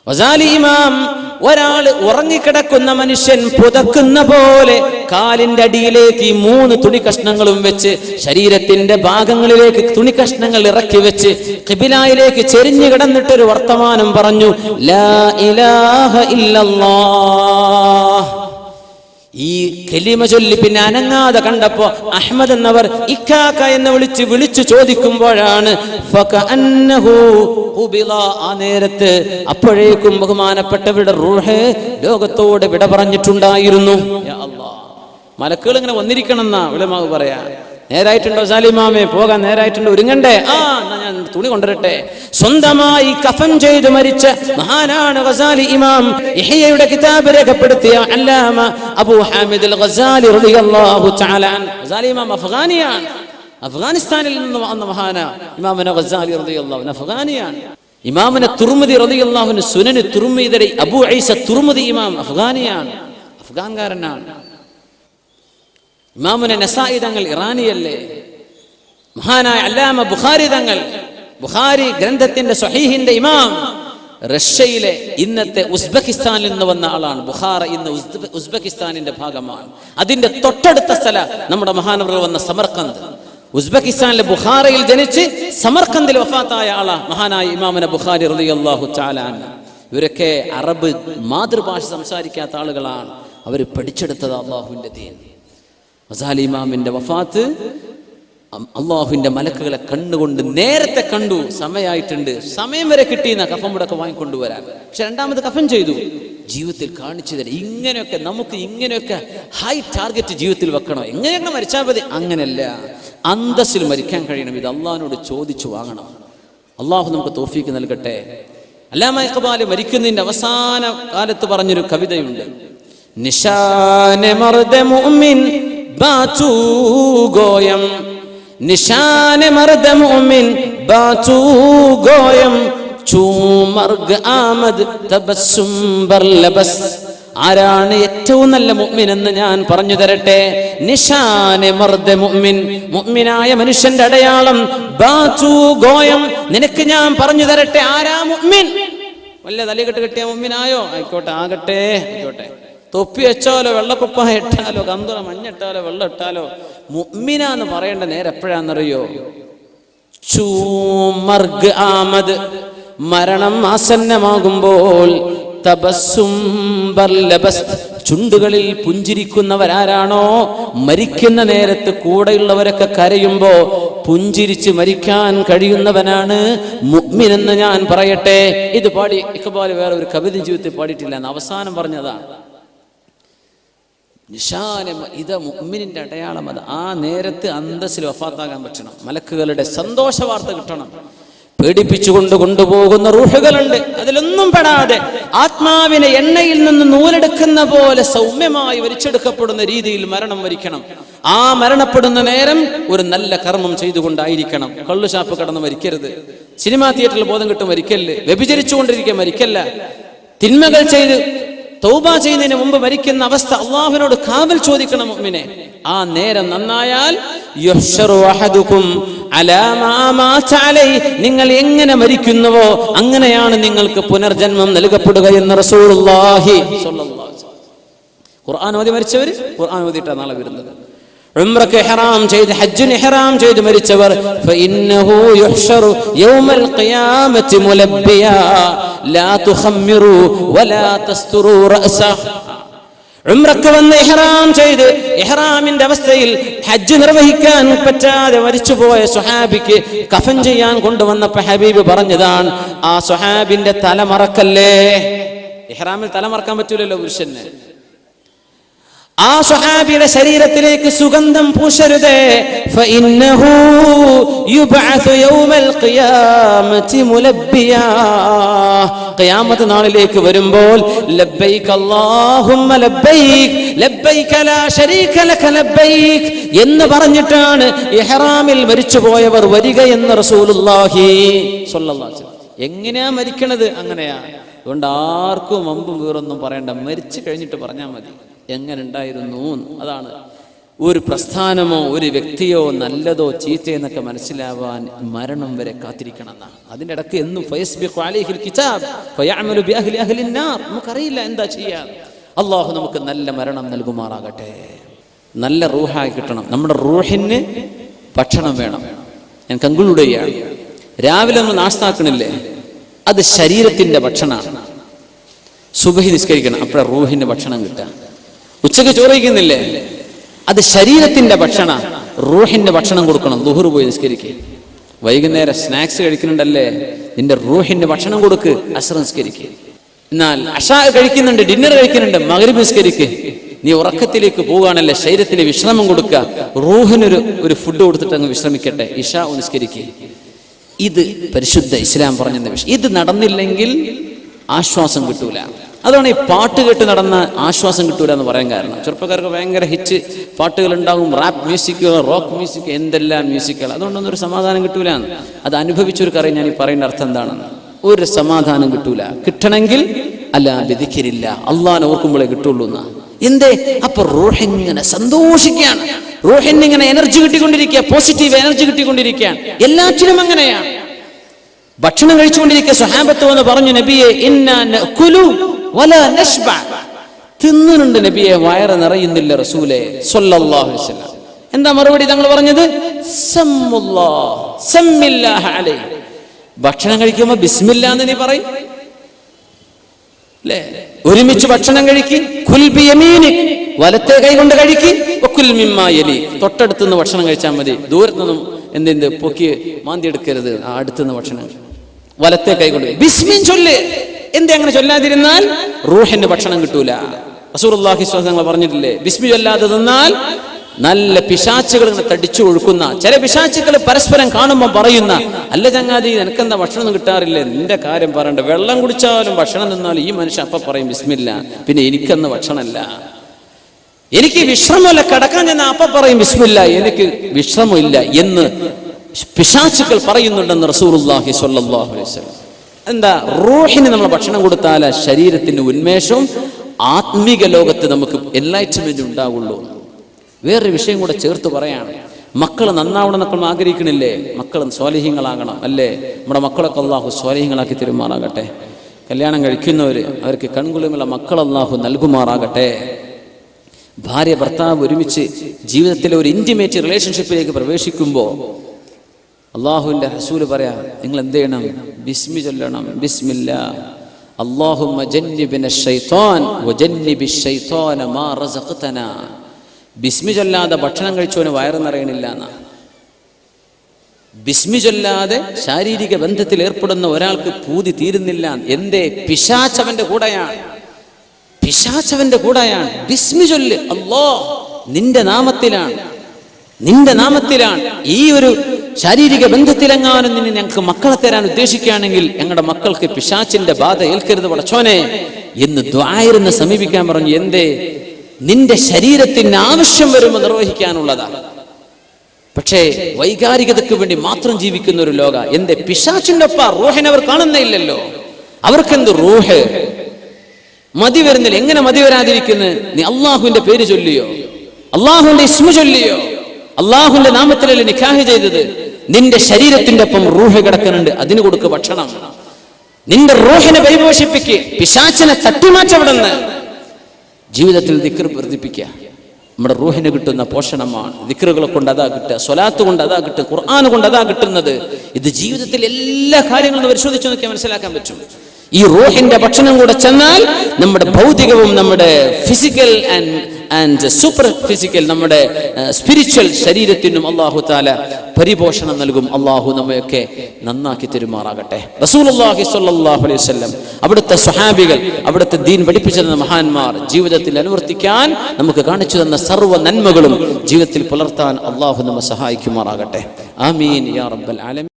ഗസാലി ഇമാം ഒരാൾ ഉറങ്ങിക്കിടക്കുന്ന മനുഷ്യൻ പുതക്കുന്ന പോലെ കാലിന്റെ അടിയിലേക്ക് ഈ 3 തുണി കഷ്ണങ്ങളും വെച്ച് ശരീരത്തിന്റെ ഭാഗങ്ങളിലേക്ക് തുണി കഷ്ണങ്ങൾ ഇറക്കി വെച്ച് ഖിബിലയിലേക്ക് ചെരിഞ്ഞു കിടന്നിട്ടൊരു വർത്തമാനം പറഞ്ഞു, ലാ ഇലാഹ ഇല്ലല്ലാഹ്. ഈ കലിമ ചൊല്ലി പിന്നെ അനങ്ങാതെ കണ്ടപ്പോ അഹ്മദ് എന്നവർ ഇക്കാക്ക എന്ന് വിളിച്ചു ചോദിക്കുമ്പോഴാണ് ആ നേരത്ത് അപ്പോഴേക്കും ബഹുമാനപ്പെട്ടവരുടെ റൂഹ് ലോകത്തോട് വിട പറഞ്ഞിട്ടുണ്ടായിരുന്നു. യാ അല്ലാഹ്, മലക്കുകൾ ഇങ്ങനെ വന്നിരിക്കണം എന്നാ ഉലമാവ് പറയാ. നേരായിട്ടുണ്ടോ സാലിമാമേ? പോകാൻ നേരായിട്ടുണ്ടോ? ഒരുങ്ങണ്ടേ? എന്നാ ഞാൻ തുണി കൊണ്ടുവരട്ടെ. സ്വന്തമായി കഫൻ ചെയ്ത് മരിച്ച മഹാനാണ് ഗസാലി ഇമാം. ഇഹ്യയുടെ കിതാബ് രേഖപ്പെടുത്തിയ അല്ലാമ അബൂ ഹാമിദ് അൽ ഗസാലി റളിയല്ലാഹു തആല അൻ. ഗസാലി ഇമാം അഫ്ഗാനിയാണ്, അഫ്ഗാനിസ്ഥാനിൽ നിന്ന് വന്ന മഹാനാ ഇമാമുന ഗസാലി റളിയല്ലാഹു അൻഹു. അഫ്ഗാനിയാണ്. ഇമാമുന തുർമുദി റളിയല്ലാഹു അൻഹു സുനന് തുർമുദിയുടെ അബൂ ഈസ തുർമുദി ഇമാം അഫ്ഗാനിയാണ്, അഫ്ഗാൻകാരനാണ്. ഇമാമുന നസായി തങ്ങൾ ഇറാനിയല്ലേ? മഹാനായ അല്ലാമ ബുഖാരി തങ്ങൾ, ബുഖാരി ഗ്രന്ഥത്തിന്റെ സ്വഹീഹിന്റെ ഇമാം, റഷ്യയിലെ ഇന്നത്തെ ഉസ്ബെക്കിസ്ഥാനിൽ നിന്ന് വന്ന ആളാണ്. ബുഖാറ ഇന്ന് ഉസ്ബെക്കിസ്ഥാനിന്റെ ഭാഗമാണ്. അതിന്റെ തൊട്ടടുത്ത സ്ഥലം നമ്മുടെ മഹാനവർ വന്ന സമർക്കന്ത്. ഉസ്ബെക്കിസ്ഥാനിലെ ബുഖാറയിൽ ജനിച്ച് സമർക്കന്തിൽ വഫാത്തായ ആളാ മഹാനായ ഇമാമുന ബുഖാരി റളിയല്ലാഹു തആല അൻഹു. ഇവരൊക്കെ അറബ് മാതൃഭാഷ സംസാരിക്കാത്ത ആളുകളാണ്. അവർ പഠിച്ചെടുത്തത് അല്ലാഹുവിന്റെ ദീൻ. ഗസാലി ഇമാമിന്റെ വഫാത്ത് അള്ളാഹുവിന്റെ മലക്കുകളെ കണ്ടുകൊണ്ട് നേരത്തെ കണ്ടു. സമയമായിട്ടുണ്ട്, സമയം വരെ കിട്ടിയെന്ന കഫൻ മുടക്കം വാങ്ങിക്കൊണ്ടുവരാൻ. പക്ഷെ രണ്ടാമത് കഫൻ ചെയ്തു. ജീവിതത്തിൽ കാണിച്ചു തരാം, ഇങ്ങനെയൊക്കെ നമുക്ക് ഇങ്ങനെയൊക്കെ ഹൈ ടാർഗറ്റ് ജീവിതത്തിൽ വെക്കണം. എങ്ങനെയൊക്കെ മരിച്ചാൽ മതി, അങ്ങനെയല്ല, അന്തസ്സിൽ മരിക്കാൻ കഴിയണം. ഇത് അള്ളാഹിനോട് ചോദിച്ചു വാങ്ങണം. അള്ളാഹു നമുക്ക് തൗഫീക്ക് നൽകട്ടെ. അല്ലാമ ഇഖ്ബാൽ മരിക്കുന്നതിന്റെ അവസാന കാലത്ത് പറഞ്ഞൊരു കവിതയുണ്ട്. നിശാനെ മർദ മുഅ്മിൻ ബാതു ഗോയം, നിശാനെ മർദ മുഅ്മിൻ ബാതു ഗോയം, ചൂമർഗ് ആമദ് തബസ്സും ബർലബസ്. ആരാണ് ഏറ്റവും നല്ല മുഅ്മിൻ എന്ന് ഞാൻ പറഞ്ഞു തരട്ടെ. നിശാനെ മർദ മുഅ്മിൻ, മുഅ്മിനായ മനുഷ്യന്റെ അടയാളം. ബാതു ഗോയം, നിനക്ക് ഞാൻ പറഞ്ഞു തരട്ടെ ആരാ മുഅ്മിൻ. വല്ല തലകെട്ട് കെട്ടിയ മുഅ്മിനായോ? ആയിക്കോട്ടെ, ആകട്ടെ, ആയിക്കോട്ടെ. തൊപ്പി വെച്ചാലോ, വെള്ളക്കുപ്പായ ഇട്ടാലോ, കന്തുള മഞ്ഞിട്ടാലോ, വെള്ളം ഇട്ടാലോ, മുഅ്മിനാന്ന് പറയേണ്ട നേരം എപ്പോഴാണെന്നറിയോ? ചൂമർഗ് ആമദ്, മരണം ആസന്നമാകുമ്പോൾ. തബസ്സും ബർലബസ്, ചുണ്ടുകളിൽ പുഞ്ചിരിക്കുന്നവരാരാണോ മരിക്കുന്ന നേരത്ത് കൂടെയുള്ളവരൊക്കെ കരയുമ്പോ പുഞ്ചിരിച്ച് മരിക്കാൻ കഴിയുന്നവനാണ് മുഅ്മിൻ എന്ന് ഞാൻ പറയട്ടെ. ഇത് പാടി ഇഖ്ബാൽ വേറെ ഒരു കവിത ജീവിതത്തിൽ പാടിയിട്ടില്ല എന്ന് അവസാനം പറഞ്ഞതാണ്. നിശാനം, ഇത് മുഅ്മിനിന്റെ അടയാളം. അത് ആ നേരത്ത് അന്തസ്സിൽ വഫാത്താകാൻ പറ്റണം. മലക്കുകളുടെ സന്തോഷ വാർത്ത കിട്ടണം. പേടിപ്പിച്ചുകൊണ്ട് കൊണ്ടുപോകുന്ന റൂഹുകളുണ്ട്, അതിലൊന്നും പെടാതെ ആത്മാവിനെ എണ്ണയിൽ നിന്ന് നൂലെടുക്കുന്ന പോലെ സൗമ്യമായി വലിച്ചെടുക്കപ്പെടുന്ന രീതിയിൽ മരണം വരിക്കണം. ആ മരണപ്പെടുന്ന നേരം ഒരു നല്ല കർമ്മം ചെയ്തുകൊണ്ടായിരിക്കണം. കള്ളുഷാപ്പ് കടന്ന് മരിക്കരുത്, സിനിമാ തിയേറ്ററിൽ ബോധം കിട്ടും മരിക്കല്ല്, വ്യഭിചരിച്ചുകൊണ്ടിരിക്കുക മരിക്കല്ല, തിന്മകൾ ചെയ്ത് തൗബ ചെയ്യുന്നതിന് മുമ്പ് മരിക്കുന്ന അവസ്ഥ അള്ളാഹുവിനോട് കാവൽ ചോദിക്കണം മുഅ്മിനെ. ആ നേരം നന്നായാൽ യുഹ്ശറു അഹദുകും അലാ മാ മാത അലൈഹി, നിങ്ങൾ എങ്ങനെ മരിക്കുന്നുവോ അങ്ങനെയാണ് നിങ്ങൾക്ക് പുനർജന്മം നൽകപ്പെടുക എന്ന് റസൂലുള്ളാഹി സ്വല്ലല്ലാഹു അലൈഹി വസല്ലം. ഖുർആൻ ഓതി മരിച്ചവർ ഖുർആൻ ഓതിയിട്ടാണ് നാളെ വരുന്നത്. ഉംറക്ക് ഇഹ്റാം ചെയ്ത് ഹജ്ജിന് ഇഹ്റാം ചെയ്ത് മരിച്ചവർ ഫഇന്നഹു യുഹ്ശറു യൗമൽ ഖിയാമത്തി മുലബ്ബിയാ ലാ തുഖമ്മിറു വലാ തസ്തുറു റഅസഹു. ഉംറക്ക് വന്ന് ഇഹ്റാം ചെയ്ത് ഇഹ്റാമിന്റെ അവസ്ഥയിൽ ഹജ്ജ് നിർവഹിക്കാൻ പറ്റാതെ മരിച്ചുപോയ സ്വഹാബിക്ക് കഫൻ ചെയ്യാൻ കൊണ്ടുവന്നപ്പോൾ ഹബീബ് പറഞ്ഞതാണ്, ആ സ്വഹാബിന്റെ തല മറക്കല്ലേ. ഇഹ്റാമിൽ തല മറക്കാൻ പറ്റൂലല്ലോ പുരുഷന്. ആ സ്വഹാബിയുടെ ശരീരത്തിലേക്ക് സുഗന്ധം പൂശരുതേ. ഫഇന്നഹു യുബഅസു യൗമൽ ഖിയാമത്തി മുലബ്ബിയാ, ഖിയാമത്ത് നാളിലേക്ക് വരുമ്പോൾ ലബ്ബൈക അല്ലാഹുമ്മ ലബ്ബൈക ലബ്ബൈക ലാ ശരീക ലക ലബ്ബൈക എന്ന് പറഞ്ഞിട്ടാണ് ഇഹ്റാമിൽ മരിച്ചുപോയവർ വരിക എന്ന് റസൂലുള്ളാഹി സ്വല്ലല്ലാഹു അലൈഹി വസല്ലം. എങ്ങനെയാ മരിക്കണത്? അങ്ങനെയാ. അതുകൊണ്ട് ആർക്കും അമ്പും വീറൊന്നും പറയണ്ട, മരിച്ചു കഴിഞ്ഞിട്ട് പറഞ്ഞാൽ മതി എങ്ങനെ ഉണ്ടായിരുന്നു. അതാണ് ഒരു പ്രസ്ഥാനമോ ഒരു വ്യക്തിയോ നല്ലതോ ചീത്തയോ എന്നൊക്കെ മനസ്സിലാവാൻ മരണം വരെ കാത്തിരിക്കണം എന്നാണ്. അതിൻ്റെ ഇടയ്ക്ക് എന്നും നമുക്കറിയില്ല എന്താ ചെയ്യാ. അള്ളാഹു നമുക്ക് നല്ല മരണം നൽകുമാറാകട്ടെ. നല്ല റൂഹായി കിട്ടണം. നമ്മുടെ റൂഹിന് ഭക്ഷണം വേണം. ഞാൻ കൺക്ലൂഡ് ചെയ്യാണ്. രാവിലെ നമ്മൾ നാസ്താക്കണില്ലേ, അത് ശരീരത്തിന്റെ ഭക്ഷണമാണ്. സുബഹി നിസ്കരിക്കണം, അപ്പോഴാണ് റൂഹിന്റെ ഭക്ഷണം കിട്ടുക. ഉച്ചക്ക് ചോറ് കഴിക്കുന്നില്ലേ, അത് ശരീരത്തിന്റെ ഭക്ഷണ. റൂഹിന്റെ ഭക്ഷണം കൊടുക്കണം. ദുഹർ പോയി നിസ്കരിക്കുക. വൈകുന്നേരം സ്നാക്സ് കഴിക്കുന്നുണ്ടല്ലേ, നിന്റെ റൂഹിന്റെ ഭക്ഷണം കൊടുക്ക്. അസ്ർ നിസ്കരിക്കുക. എന്നാൽ അശാ കഴിക്കുന്നുണ്ട്, ഡിന്നർ കഴിക്കുന്നുണ്ട്, മഗ്രിബ് നിസ്കരിക്കുക. നീ ഉറക്കത്തിലേക്ക് പോവുകയാണല്ലേ, ശരീരത്തിന് വിശ്രമം കൊടുക്കുക. റൂഹിനൊരു ഫുഡ് കൊടുത്തിട്ട് അങ്ങ് വിശ്രമിക്കട്ടെ. ഇശാ നിസ്കരിക്കുക. ഇത് പരിശുദ്ധ ഇസ്ലാം പറഞ്ഞ വിഷയം. ഇത് നടന്നില്ലെങ്കിൽ ആശ്വാസം കിട്ടൂല. അതാണ് ഈ പാട്ട് കേട്ട് നടന്ന ആശ്വാസം കിട്ടൂല എന്ന് പറയാൻ കാരണം. ചെറുപ്പക്കാർക്ക് ഭയങ്കര ഹിറ്റ് പാട്ടുകൾ ഉണ്ടാകും, റാപ്പ് മ്യൂസിക്കുകൾ, റോക്ക് മ്യൂസിക്, എന്തെല്ലാം മ്യൂസിക്കുകൾ. അതുകൊണ്ടൊന്നും ഒരു സമാധാനം കിട്ടൂല. അത് അനുഭവിച്ചവർക്കറിയാം ഞാൻ ഈ പറയുന്ന അർത്ഥം എന്താണെന്ന്. ഒരു സമാധാനം കിട്ടൂല. കിട്ടണമെങ്കിൽ അല്ലാ ബിദിക്രില്ല, അള്ളാഹനെ ഓർക്കുമ്പോഴേ കിട്ടുള്ളൂ എന്നാ. എന്തേ? അപ്പൊ റൂഹിങ്ങനെ സന്തോഷിക്കുകയാണ്, റൂഹിനിങ്ങനെ എനർജി കിട്ടിക്കൊണ്ടിരിക്കുക, പോസിറ്റീവ് എനർജി കിട്ടിക്കൊണ്ടിരിക്കുകയാണ്. എല്ലാറ്റിനും അങ്ങനെയാണ്. ഭക്ഷണം കഴിച്ചുകൊണ്ടിരിക്കുക. സ്വഹാബത്ത് വന്ന് പറഞ്ഞു, നബിയെ ഇന്നാ നഅകുലു വലാ നശ്ബ. തിന്നുന്നുണ്ട് നബിയെ, വയറ് നിറയുന്നില്ല റസൂലേ സ്വല്ലല്ലാഹു അലൈഹി വസല്ലം. എന്താ മറുപടി തങ്ങൾ പറഞ്ഞത്? സമ്മുല്ലാഹ് സമ്മില്ലാഹ അലൈഹി. ഭക്ഷണം കഴിക്കുമ്പോൾ ബിസ്മില്ലാ എന്ന് നീ പറയും അല്ലേ? ഒരുമിച്ച് ഭക്ഷണം കഴിക്ക്. കുൽ ബിയമീനിക്, വലത്തെ കൈ കൊണ്ട് കഴിക്ക്. വകുൽ മിമ്മാ യലി, തൊട്ടടുത്തുനിന്ന് ഭക്ഷണം കഴിച്ചാൽ മതി. ദൂരത്തുനിന്നും എന്തെന്ത് പൊക്കി മാന്തി എടുക്കരുത്. ആ അടുത്തുനിന്ന് ഭക്ഷണം വലത്തെ കൈ കൊണ്ട് ബിസ്മിൻ ചൊല്ല്. എന്തേ അങ്ങനെ ചൊല്ലാതിരുന്നാൽ റൂഹിന് ഭക്ഷണം കിട്ടൂല. റസൂലുള്ളാഹി സ്വല്ലല്ലാഹു അലൈഹി വസല്ലം പറഞ്ഞിട്ടില്ലേ, ബിസ്മി ചൊല്ലാതെ നിന്നാൽ നല്ല പിശാചുകൾ ഇങ്ങനെ തടിച്ചു ഒഴുക്കുന്ന ചില പിശാചുകൾ പരസ്പരം കാണുമ്പോൾ പറയുന്ന, അല്ല ചങ്ങാതി നിനക്കെന്താ ഭക്ഷണം കിട്ടാറില്ലേ, നിന്റെ കാര്യം പറയണ്ട, വെള്ളം കുടിച്ചാലും ഭക്ഷണം തിന്നാലും ഈ മനുഷ്യൻ അപ്പൊ പറയും ബിസ്മില്ല, പിന്നെ എനിക്കെന്ന് ഭക്ഷണമല്ല, എനിക്ക് വിശ്രമമല്ല, കിടക്കാൻ ചെന്ന അപ്പൊ പറയും ബിസ്മില്ല, എനിക്ക് വിശ്രമമില്ല എന്ന് പിശാചുക്കൾ പറയുന്നുണ്ടെന്ന് റസൂലുള്ളാഹി സ്വല്ലല്ലാഹു അലൈഹി വസല്ലം. എന്താ? റൂഹിന് നമ്മൾ ഭക്ഷണം കൊടുത്താൽ ശരീരത്തിന് ഉന്മേഷവും ആത്മീക ലോകത്ത് നമുക്ക് എൻലൈറ്റ്മെന്റ് ഉണ്ടാവുള്ളൂ. വേറൊരു വിഷയം കൂടെ ചേർത്ത് പറയാണ്. മക്കൾ നന്നാവണം എന്നൊക്കെ നമ്മൾ ആഗ്രഹിക്കണില്ലേ? മക്കൾ സ്വാലിഹീങ്ങളാകണം അല്ലേ? നമ്മുടെ മക്കളൊക്കെ അള്ളാഹു സ്വാലിഹീങ്ങളാക്കി തരുമാറാകട്ടെ. കല്യാണം കഴിക്കുന്നവര് അവർക്ക് കൺകുളിമുള്ള മക്കൾ അള്ളാഹു നൽകുമാറാകട്ടെ. ഭാര്യ ഭർത്താവ് ഒരുമിച്ച് ജീവിതത്തിലെ ഒരു ഇന്റിമേറ്റ് റിലേഷൻഷിപ്പിലേക്ക് പ്രവേശിക്കുമ്പോൾ അള്ളാഹുവിന്റെ റസൂല് പറയാ, നിങ്ങൾ എന്ത് ചെയ്യണം? ബിസ്മി ചൊല്ലണം. ബിസ്മില്ലാ അല്ലാഹുമ്മ ജന്നിബിന ശൈത്താൻ വജന്നിബിശ് ശൈത്താന മാ റസഖ്തനാ. ബിസ്മി ചൊല്ലാതെ ഭക്ഷണം കഴിച്ചവന് വയറ് നിറയണില്ല എന്നാ. ബിസ്മി ചൊല്ലാതെ ശാരീരിക ബന്ധത്തിൽ ഏർപ്പെടുന്ന ഒരാൾക്ക് പൂതി തീരുന്നില്ല. എന്തേ? പിശാചവന്റെ കൂടെയാണ്, പിശാചവന്റെ കൂടെയാണ്. ബിസ്മി ചൊല്ല്, അല്ലാഹ് നിന്റെ നാമത്തിലാണ്, നിന്റെ നാമത്തിലാണ്. ഈ ഒരു ശാരീരിക ബന്ധത്തിലെങ്ങാനും നിന്നെ ഞങ്ങൾക്ക് മക്കളെ തരാൻ ഉദ്ദേശിക്കുകയാണെങ്കിൽ ഞങ്ങളുടെ മക്കൾക്ക് പിശാചിന്റെ ബാധ ഏൽക്കരുത് പടച്ചോനെ എന്ന് ദുആയിനെ സമീപിക്കാൻ പറഞ്ഞു. എന്തേ? നിന്റെ ശരീരത്തിന് ആവശ്യം വരുമ്പോൾ നിർവഹിക്കാനുള്ളതാണ്. പക്ഷേ വൈകാരികതയ്ക്ക് വേണ്ടി മാത്രം ജീവിക്കുന്ന ഒരു ലോക. എന്തേ? പിശാചിന്റെ ഒപ്പ റൂഹിനെ അവർ കാണുന്നില്ലല്ലോ. അവർക്കെന്ത് റൂഹ്? മതി വരുന്നില്ല. എങ്ങനെ മതി വരാതിരിക്കുന്നു? നീ അള്ളാഹുവിന്റെ പേര് ചൊല്ലിയോ, അള്ളാഹുവിന്റെ ഇസ്മു ചൊല്ലിയോ, അള്ളാഹുവിന്റെ നാമത്തിലല്ലേ നിക്കാഹ് ചെയ്തത്? നിന്റെ ശരീരത്തിന്റെ ഒപ്പം റൂഹ് കിടക്കുന്നുണ്ട്, അതിന് കൊടുക്ക് ഭക്ഷണം. നിന്റെ റൂഹിനെ പരിപോഷിപ്പിക്ക്, പിശാചിനെ തട്ടിമാറ്റവിടുന്ന്. ജീവിതത്തിൽ ദിക്ർ വർദ്ധിപ്പിക്കുക. നമ്മുടെ റൂഹിന് കിട്ടുന്ന പോഷണമാണ്. ദിക്റുകളെ കൊണ്ട് അതാ കിട്ടുക, സ്വലാത്ത് കൊണ്ട് അതാ കിട്ടുക, ഖുർആൻ കൊണ്ട് അതാ കിട്ടുന്നത്. ഇത് ജീവിതത്തിൽ എല്ലാ കാര്യങ്ങളും പരിശോധിച്ചു നോക്കിയാൽ മനസ്സിലാക്കാൻ പറ്റും. ഈ റൂഹിന്റെ ഭക്ഷണം കൂടെ ചെന്നാൽ നമ്മുടെ ഭൗതികവും നമ്മുടെ ഫിസിക്കൽ ആൻഡ് സൂപ്പർ ഫിസിക്കൽ, നമ്മുടെ സ്പിരിച്വൽ ശരീരത്തിനും അല്ലാഹു തആല പരിപോഷണം നൽകും. അല്ലാഹു നമ്മയൊക്കെ നന്നാക്കി തരുമാറാകട്ടെ. റസൂലുള്ളാഹി സ്വല്ലല്ലാഹു അലൈഹി വസല്ലം, അവിടുത്തെ സ്വഹാബികൾ, അവിടുത്തെ ദീൻ പഠിപ്പിച്ചു തന്ന മഹാന്മാർ ജീവിതത്തിൽ അനുവർത്തിക്കാൻ നമുക്ക് കാണിച്ചു തന്ന സർവ്വ നന്മകളും ജീവിതത്തിൽ പുലർത്താൻ അല്ലാഹു നമ്മെ സഹായിക്കുമാറാകട്ടെ. ആമീൻ യാ റബ്ബൽ ആലമീൻ.